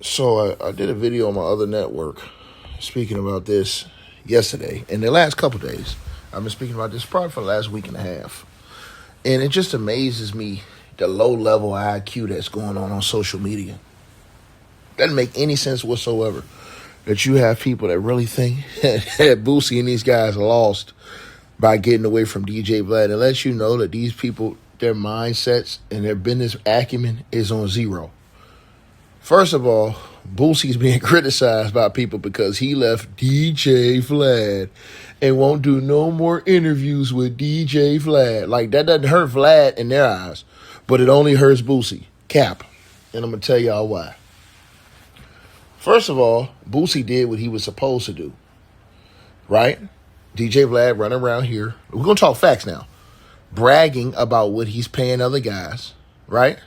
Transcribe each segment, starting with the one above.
So I did a video on my other network speaking about this yesterday. In the last couple of days, I've been speaking about this probably for the last week and a half. And it just amazes me the low level IQ that's going on social media. Doesn't make any sense whatsoever that you have people that really think that Boosie and these guys lost by getting away from DJ Vlad. It lets you know that these people, their mindsets and their business acumen is on zero. First of all, Boosie's being criticized by people because he left DJ Vlad and won't do no more interviews with DJ Vlad. Like, that doesn't hurt Vlad in their eyes, but it only hurts Boosie. Cap. And I'm going to tell y'all why. First of all, Boosie did what he was supposed to do. Right? DJ Vlad running around here. We're going to talk facts now. Bragging about what he's paying other guys. Right?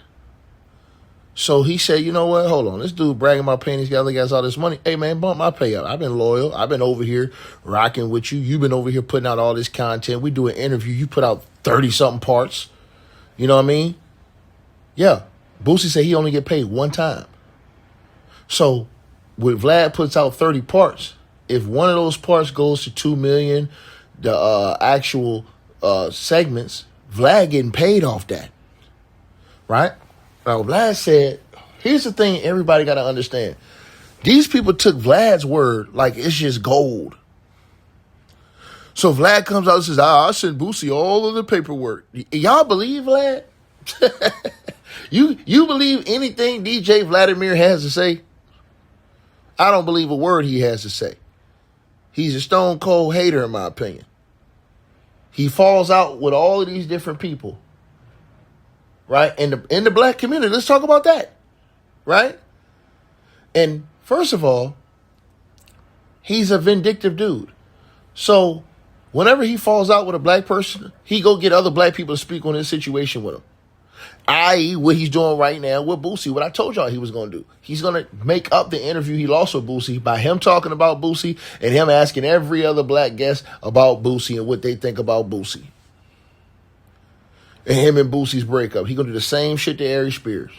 So he said, you know what, hold on. This dude bragging about paying these other guys all this money. Hey, man, bump my pay up. I've been loyal. I've been over here rocking with you. You've been over here putting out all this content. We do an interview. You put out 30-something parts. You know what I mean? Yeah. Boosie said he only get paid one time. So when Vlad puts out 30 parts, if one of those parts goes to 2 million, the actual segments, Vlad getting paid off that. Right? Now, Vlad said, here's the thing everybody got to understand. These people took Vlad's word like it's just gold. So Vlad comes out and says, I sent Boosie all of the paperwork. Y'all believe Vlad? You believe anything DJ Vladimir has to say? I don't believe a word he has to say. He's a stone cold hater, in my opinion. He falls out with all of these different people. Right? In the black community. Let's talk about that. Right? And first of all, he's a vindictive dude. So whenever he falls out with a black person, he go get other black people to speak on his situation with him. I.e. what he's doing right now with Boosie, what I told y'all he was going to do. He's going to make up the interview he lost with Boosie by him talking about Boosie and him asking every other black guest about Boosie and what they think about Boosie. And him and Boosie's breakup. He's going to do the same shit to Ari Spears.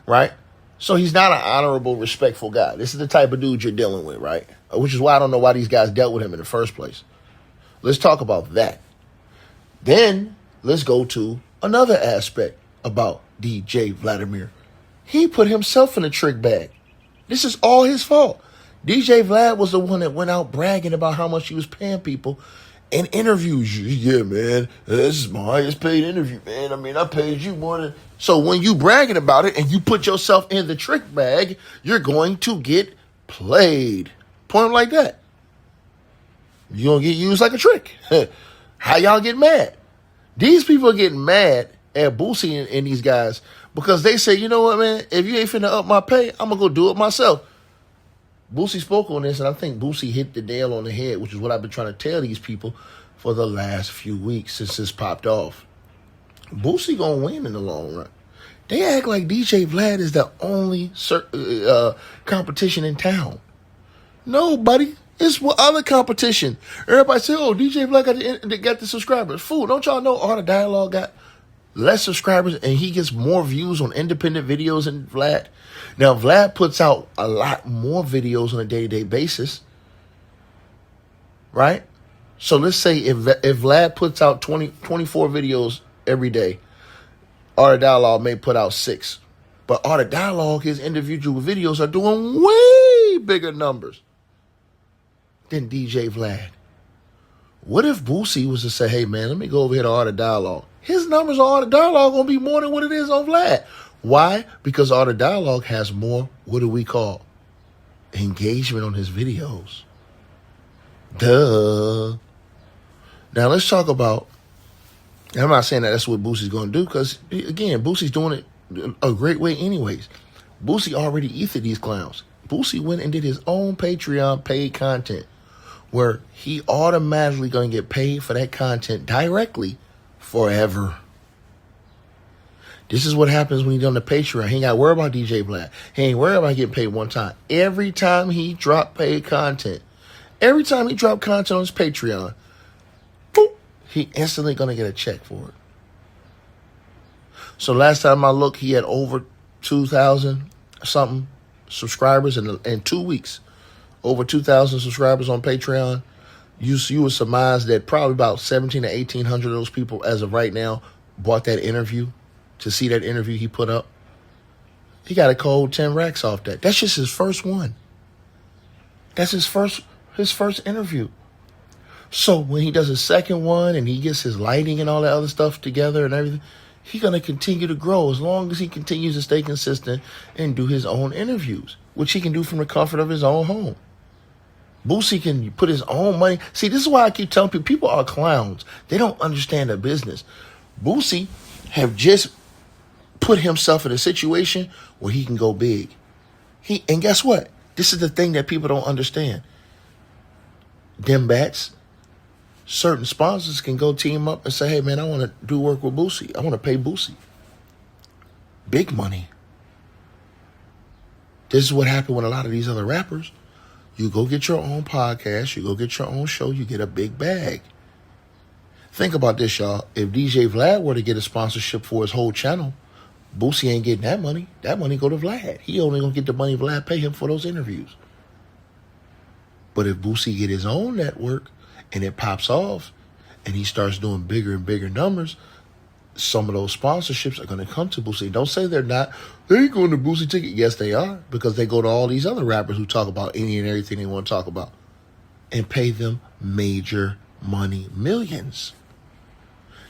Right? So he's not an honorable, respectful guy. This is the type of dude you're dealing with, right? Which is why I don't know why these guys dealt with him in the first place. Let's talk about that. Then let's go to another aspect about DJ Vladimir. He put himself in a trick bag. This is all his fault. DJ Vlad was the one that went out bragging about how much he was paying people in interviews. Yeah, man, this is my highest paid interview, man. I mean, I paid you more than... So when you bragging about it and you put yourself in the trick bag, you're going to get played. Point like that. You're going to get used like a trick. How y'all get mad? These people are getting mad at Boosie and these guys because they say, you know what, man, if you ain't finna up my pay, I'm going to go do it myself. Boosie spoke on this, and I think Boosie hit the nail on the head, which is what I've been trying to tell these people for the last few weeks since this popped off. Boosie gonna win in the long run. They act like DJ Vlad is the only competition in town. No, buddy. It's what other competition. Everybody say, oh, DJ Vlad got the subscribers. Fool, don't y'all know Art of Dialogue got less subscribers and he gets more views on independent videos than Vlad? Now, Vlad puts out a lot more videos on a day-to-day basis. Right? So let's say if Vlad puts out 24 videos every day, Art of Dialogue may put out 6. But Art of Dialogue, his individual videos are doing way bigger numbers than DJ Vlad. What if Boosie was to say, hey, man, let me go over here to Art of Dialogue. His numbers on Art of Dialogue going to be more than what it is on Vlad. Why? Because Art of Dialogue has more, what do we call, engagement on his videos. Duh. Now, let's talk about, I'm not saying that that's what Boosie's going to do because, again, Boosie's doing it a great way anyways. Boosie already ethered these clowns. Boosie went and did his own Patreon paid content where he automatically going to get paid for that content directly forever. This is what happens when he's on the Patreon. He ain't got to worry about DJ Vlad. He ain't worried about getting paid one time. Every time he drop paid content, every time he drop content on his Patreon, boop, he instantly going to get a check for it. So last time I looked, he had over 2,000 something subscribers in 2 weeks. Over 2,000 subscribers on Patreon. You would surmise that probably about 17 to 1,800 of those people, as of right now, bought that interview to see that interview he put up. He got a cold 10 racks off that. That's just his first one. That's his first interview. So when he does his second one and he gets his lighting and all that other stuff together and everything, he's going to continue to grow as long as he continues to stay consistent and do his own interviews, which he can do from the comfort of his own home. Boosie can put his own money. See, this is why I keep telling people are clowns. They don't understand the business. Boosie have just put himself in a situation where he can go big. And guess what? This is the thing that people don't understand. Them bats, certain sponsors can go team up and say, hey, man, I want to do work with Boosie. I want to pay Boosie. Big money. This is what happened with a lot of these other rappers. You go get your own podcast, you go get your own show, you get a big bag. Think about this, y'all. If DJ Vlad were to get a sponsorship for his whole channel, Boosie ain't getting that money. That money go to Vlad. He only gonna get the money Vlad pay him for those interviews. But if Boosie get his own network and it pops off and he starts doing bigger and bigger numbers, some of those sponsorships are going to come to Boosie. Don't say they're not. They ain't going to Boosie ticket. Yes, they are, because they go to all these other rappers who talk about any and everything they want to talk about and pay them major money, millions.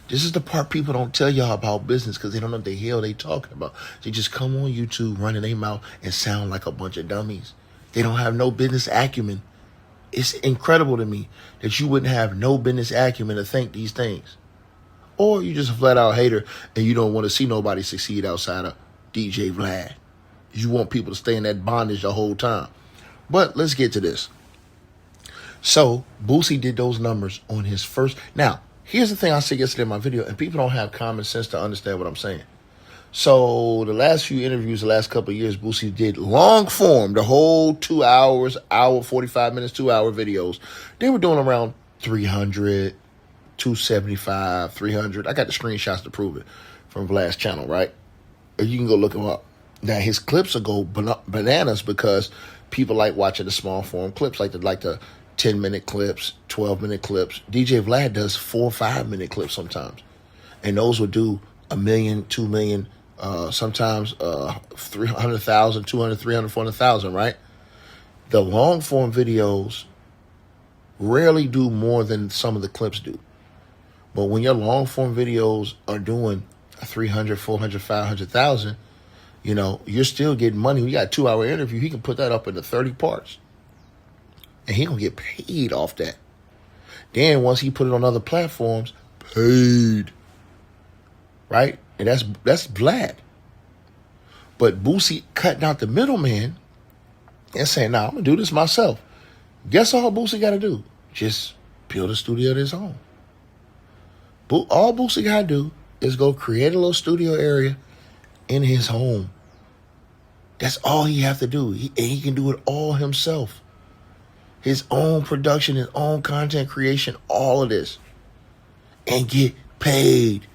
This is the part people don't tell y'all about business because they don't know what the hell they talking about. They just come on YouTube running their mouth and sound like a bunch of dummies. They don't have no business acumen. It's incredible to me that you wouldn't have no business acumen to think these things. Or you just a flat out hater and you don't want to see nobody succeed outside of DJ Vlad. You want people to stay in that bondage the whole time. But let's get to this. So Boosie did those numbers on his first. Now, here's the thing I said yesterday in my video, and people don't have common sense to understand what I'm saying. So the last few interviews, the last couple of years, Boosie did long form, the whole 2 hours, hour, 45 minutes, 2 hour videos. They were doing around 300, 275, 300. I got the screenshots to prove it from Vlad's channel, right? You can go look him up. Now, his clips will go bananas because people like watching the small form clips, like the 10-minute clips, 12-minute clips. DJ Vlad does 4 or 5 minute clips sometimes. And those will do 1 million, 2 million, sometimes 300,000, 200, 300, 400,000, right? The long form videos rarely do more than some of the clips do. But when your long form videos are doing 300, 400, 500,000, you know, you're still getting money. We got a 2 hour interview. He can put that up into 30 parts. And he gonna get paid off that. Then once he put it on other platforms, paid. Right? And that's Vlad. But Boosie cutting out the middleman and saying, nah, I'm gonna do this myself. Guess all Boosie gotta do? Just build a studio of his own. All Boosie gotta do is go create a little studio area in his home. That's all he have to do. He can do it all himself. His own production, his own content creation, all of this. And get paid.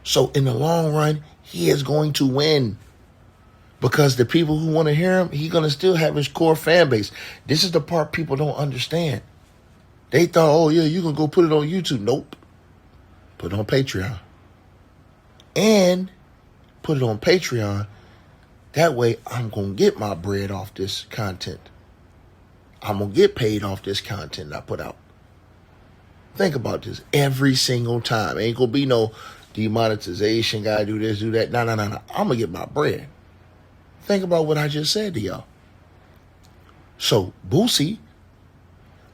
So in the long run, he is going to win. Because the people who want to hear him, he's going to still have his core fan base. This is the part people don't understand. They thought, oh yeah, you can go put it on YouTube. Nope. Put it on Patreon. And put it on Patreon. That way, I'm going to get my bread off this content. I'm going to get paid off this content I put out. Think about this. Every single time. Ain't going to be no demonetization, gotta do this, do that. No. I'm going to get my bread. Think about what I just said to y'all. So, Boosie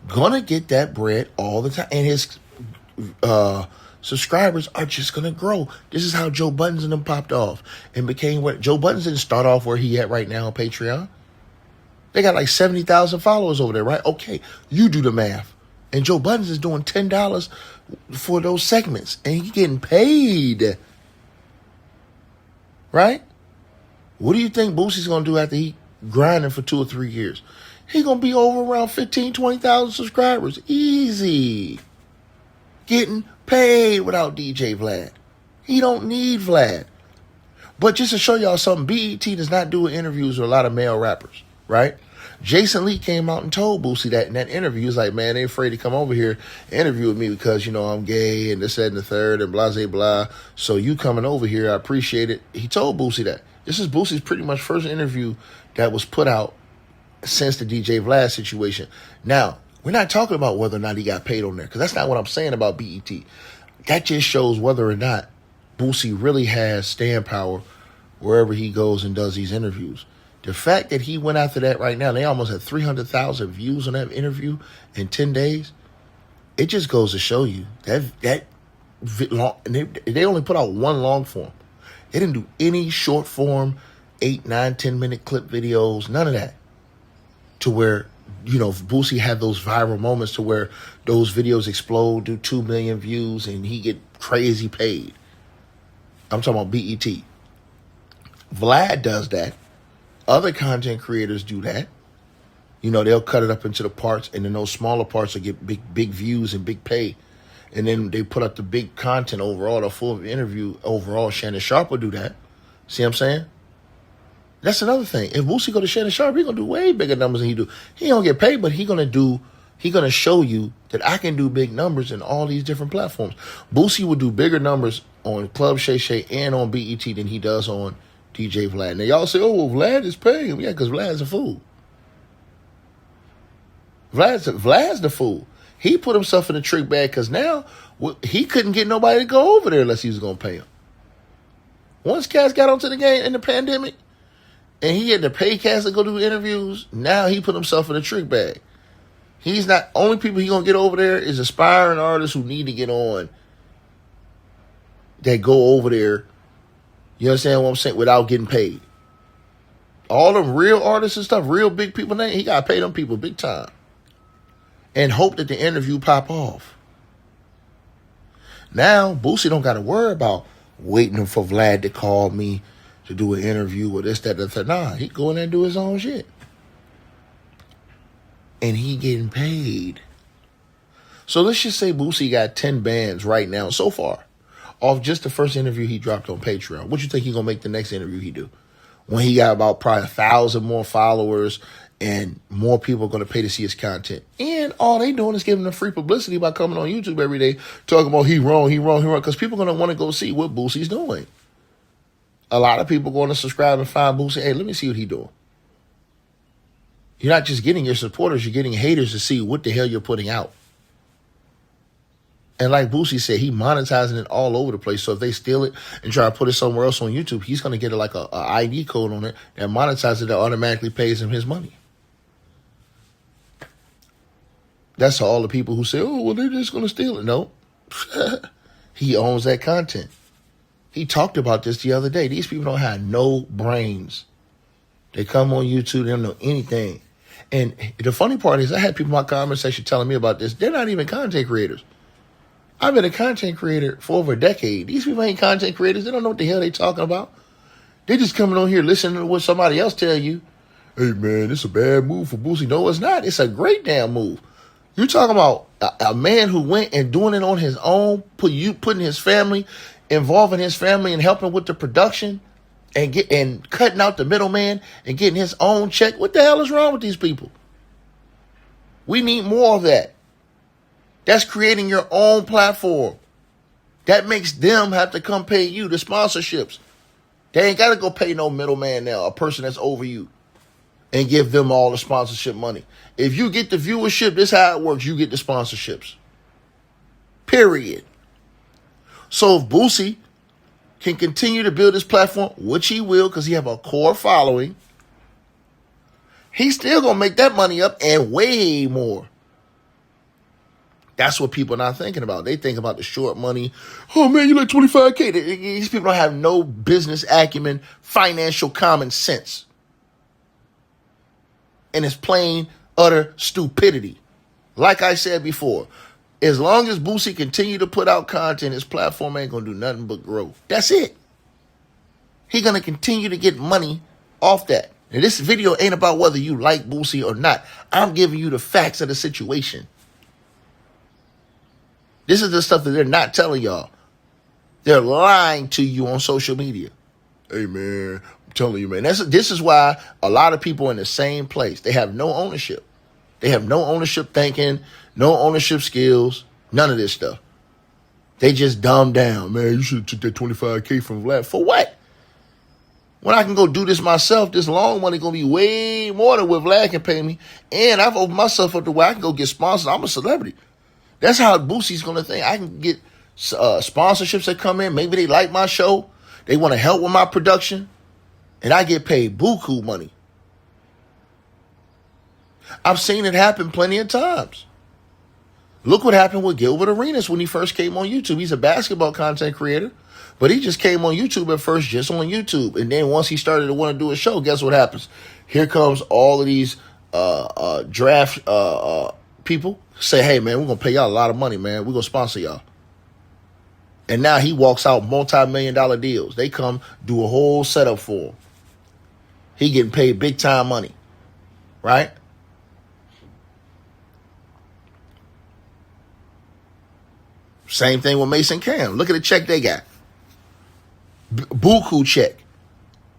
going to get that bread all the time. And his subscribers are just going to grow. This is how Joe Buttons and them popped off and became what Joe Buttons didn't start off where he at right now on Patreon. They got like 70,000 followers over there, right? Okay, you do the math. And Joe Buttons is doing $10 for those segments. And he's getting paid. Right? What do you think Boosie's going to do after he grinding for 2 or 3 years? He's going to be over around 15, 20,000 subscribers. Easy. Getting paid without DJ Vlad. He don't need Vlad. But just to show y'all something, BET does not do interviews with a lot of male rappers, right? Jason Lee came out and told Boosie that in that interview. He was like, man, they afraid to come over here and interview with me because, you know, I'm gay and this, that, and the third and blah, blah, blah. So you coming over here, I appreciate it. He told Boosie that. This is Boosie's pretty much first interview that was put out since the DJ Vlad situation. Now, we're not talking about whether or not he got paid on there, because that's not what I'm saying about BET. That just shows whether or not Boosie really has staying power wherever he goes and does these interviews. The fact that he went after that right now, they almost had 300,000 views on that interview in 10 days. It just goes to show you that long, they only put out one long form. They didn't do any short form, 8, 9, 10-minute clip videos, none of that. To where, you know, Boosie had those viral moments to where those videos explode, do 2 million views, and he get crazy paid. I'm talking about BET. Vlad does that. Other content creators do that. You know, they'll cut it up into the parts, and then those smaller parts will get big views and big pay. And then they put up the big content overall, the full interview overall. Shannon Sharp will do that. See what I'm saying? That's another thing. If Boosie go to Shannon Sharp, he's gonna do way bigger numbers than he do. He don't get paid, but he's gonna show you that I can do big numbers in all these different platforms. Boosie will do bigger numbers on Club Shay Shay and on BET than he does on DJ Vlad. Now y'all say, oh, well, Vlad is paying him. Yeah, because Vlad's a fool. Vlad's the fool. He put himself in a trick bag because now he couldn't get nobody to go over there unless he was going to pay him. Once Cass got onto the game in the pandemic and he had to pay Cass to go do interviews, now he put himself in a trick bag. He's not, only people he's going to get over there is aspiring artists who need to get on that go over there. You understand what I'm saying? Without getting paid. All them real artists and stuff, real big people, he got to pay them people big time. And hope that the interview pop off. Now, Boosie don't got to worry about waiting for Vlad to call me to do an interview or this, that, that. Nah, he go in there and do his own shit. And he getting paid. So let's just say Boosie got 10 bands right now so far off just the first interview he dropped on Patreon. What you think he gonna make the next interview he do? When he got about probably 1,000 more followers and more people are gonna pay to see his content. And all they doing is giving him free publicity by coming on YouTube every day talking about he wrong, because people are gonna want to go see what Boosie's doing. A lot of people going to subscribe and find Boosie. Hey, let me see what he doing. You're not just getting your supporters, you're getting haters to see what the hell you're putting out. And like Boosie said, he monetizing it all over the place. So if they steal it and try to put it somewhere else on YouTube, he's going to get like a ID code on it that monetizes it that automatically pays him his money. That's all the people who say, oh, well, they're just going to steal it. No. He owns that content. He talked about this the other day. These people don't have no brains. They come on YouTube, they don't know anything. And the funny part is I had people in my comment section telling me about this. They're not even content creators. I've been a content creator for over a decade. These people ain't content creators. They don't know what the hell they talking about. They just coming on here listening to what somebody else tell you. Hey, man, it's a bad move for Boosie. No, it's not. It's a great damn move. You're talking about a man who went and doing it on his own, putting his family, involving his family and helping with the production and cutting out the middleman and getting his own check. What the hell is wrong with these people? We need more of that. That's creating your own platform. That makes them have to come pay you the sponsorships. They ain't got to go pay no middleman now, a person that's over you, and give them all the sponsorship money. If you get the viewership, this is how it works. You get the sponsorships. Period. So if Boosie can continue to build his platform, which he will because he have a core following, he's still going to make that money up and way more. That's what people are not thinking about. They think about the short money. Oh, man, you like 25K. These people don't have no business acumen, financial common sense. And it's plain, utter stupidity. Like I said before, as long as Boosie continue to put out content, his platform ain't going to do nothing but grow. That's it. He's going to continue to get money off that. And this video ain't about whether you like Boosie or not. I'm giving you the facts of the situation. This is the stuff that they're not telling y'all. They're lying to you on social media. Hey, man, I'm telling you, man. This is why a lot of people in the same place, they have no ownership. They have no ownership thinking, no ownership skills, none of this stuff. They just dumb down. Man, you should have took that $25K from Vlad. For what? When I can go do this myself, this long money going to be way more than what Vlad can pay me. And I've opened myself up to where I can go get sponsors. I'm a celebrity. That's how Boosie's going to think. I can get sponsorships that come in. Maybe they like my show. They want to help with my production. And I get paid buku money. I've seen it happen plenty of times. Look what happened with Gilbert Arenas when he first came on YouTube. He's a basketball content creator, but he just came on YouTube at first, just on YouTube. And then once he started to want to do a show, guess what happens? Here comes all of these draft people say, hey, man, we're going to pay y'all a lot of money, man. We're going to sponsor y'all. And now he walks out multi-million-dollar deals. They come do a whole setup for him. He getting paid big-time money, right? Same thing with Mason Cam. Look at the check they got. Buku check.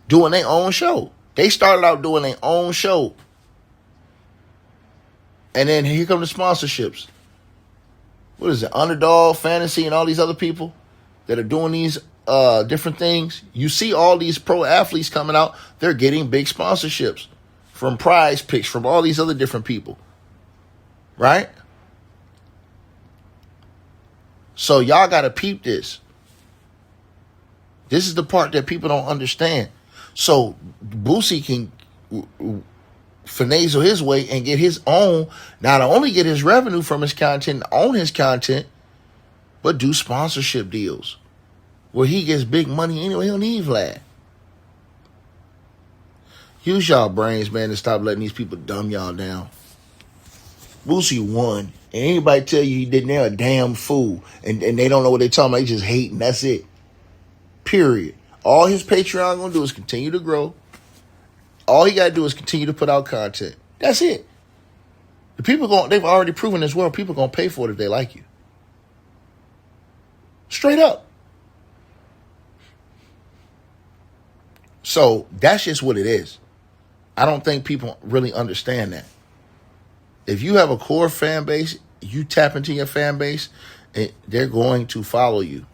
Doing their own show. They started out doing their own show. And then here come the sponsorships. What is it? Underdog, Fantasy, and all these other people that are doing these different things. You see all these pro athletes coming out. They're getting big sponsorships from Prize Picks, from all these other different people. Right? So y'all got to peep this. This is the part that people don't understand. So Boosie can finagle his way and get his own, not only get his revenue from his content, own his content, but do sponsorship deals where he gets big money anyway. He don't need Vlad. Use y'all brains, man, to stop letting these people dumb y'all down. Boosie won. And anybody tell you he didn't, they're a damn fool. And they don't know what they're talking about. They just hating. That's it. Period. All his Patreon going to do is continue to grow. All he got to do is continue to put out content. That's it. The people they've already proven this world, people going to pay for it if they like you. Straight up. So that's just what it is. I don't think people really understand that. If you have a core fan base, you tap into your fan base, and they're going to follow you.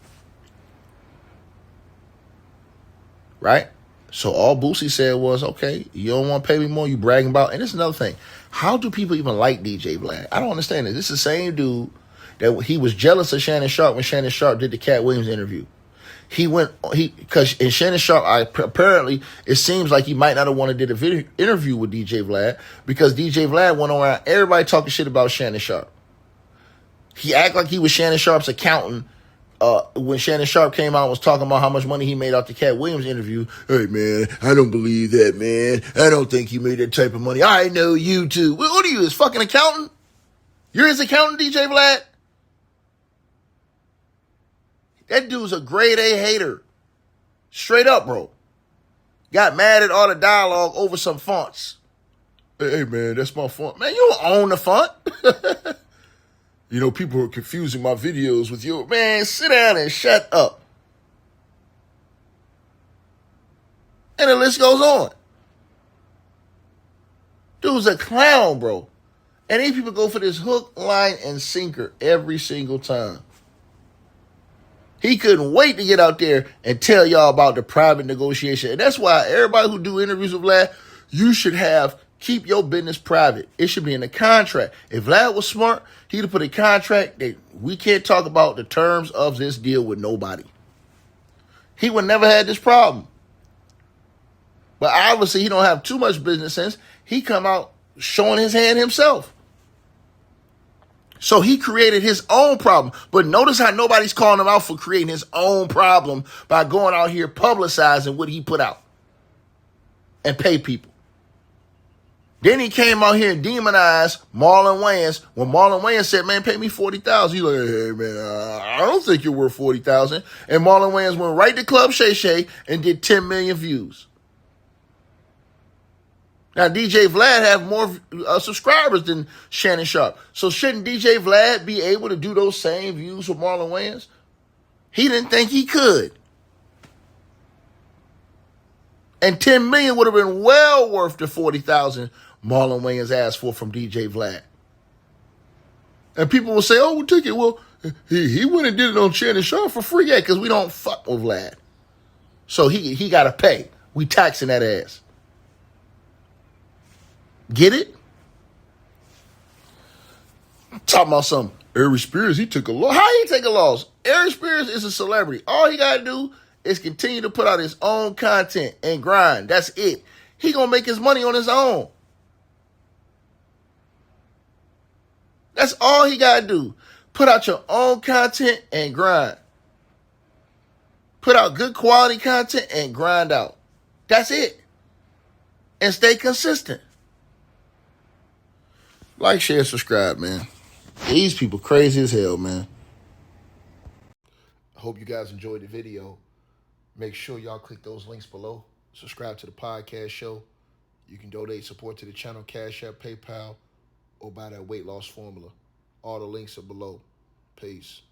Right? So all Boosie said was, okay, you don't want to pay me more, you bragging about. And it's another thing. How do people even like DJ Vlad? I don't understand it. This is the same dude that he was jealous of Shannon Sharp when Shannon Sharp did the Cat Williams interview. Because in Shannon Sharp, apparently, it seems like he might not have wanted to do a video interview with DJ Vlad because DJ Vlad went around everybody talking shit about Shannon Sharp. He acted like he was Shannon Sharp's accountant when Shannon Sharp came out and was talking about how much money he made off the Cat Williams interview. Hey, man, I don't believe that, man. I don't think he made that type of money. I know you too. What are you, his fucking accountant? You're his accountant, DJ Vlad? That dude's a grade A hater. Straight up, bro. Got mad at all the dialogue over some fonts. Hey, man, that's my font. Man, you don't own the font. You know, people are confusing my videos with your... Man, sit down and shut up. And the list goes on. Dude's a clown, bro. And these people go for this hook, line, and sinker every single time. He couldn't wait to get out there and tell y'all about the private negotiation. And that's why everybody who do interviews with Vlad, you should keep your business private. It should be in the contract. If Vlad was smart, he'd have put a contract that we can't talk about the terms of this deal with nobody. He would never had this problem. But obviously he don't have too much business sense. He come out showing his hand himself. So he created his own problem. But notice how nobody's calling him out for creating his own problem by going out here publicizing what he put out and pay people. Then he came out here and demonized Marlon Wayans when Marlon Wayans said, man, pay me $40,000. He's like, hey, man, I don't think you're worth $40,000. And Marlon Wayans went right to Club Shay Shay and did 10 million views. Now, DJ Vlad have more subscribers than Shannon Sharp. So shouldn't DJ Vlad be able to do those same views with Marlon Wayans? He didn't think he could. And $10 million would have been well worth the $40,000 Marlon Wayans asked for from DJ Vlad. And people will say, oh, we'll take it. Well, he went and did it on Shannon Sharp for free. Yeah, because we don't fuck with Vlad. So he got to pay. We taxing that ass. Get it? Talking about something. Ari Spears, he took a loss. How he take a loss? Ari Spears is a celebrity. All he got to do is continue to put out his own content and grind. That's it. He going to make his money on his own. That's all he got to do. Put out your own content and grind. Put out good quality content and grind out. That's it. And stay consistent. Like, share, subscribe, man. These people crazy as hell, man. I hope you guys enjoyed the video. Make sure y'all click those links below. Subscribe to the podcast show. You can donate support to the channel, Cash App, PayPal, or buy that weight loss formula. All the links are below. Peace.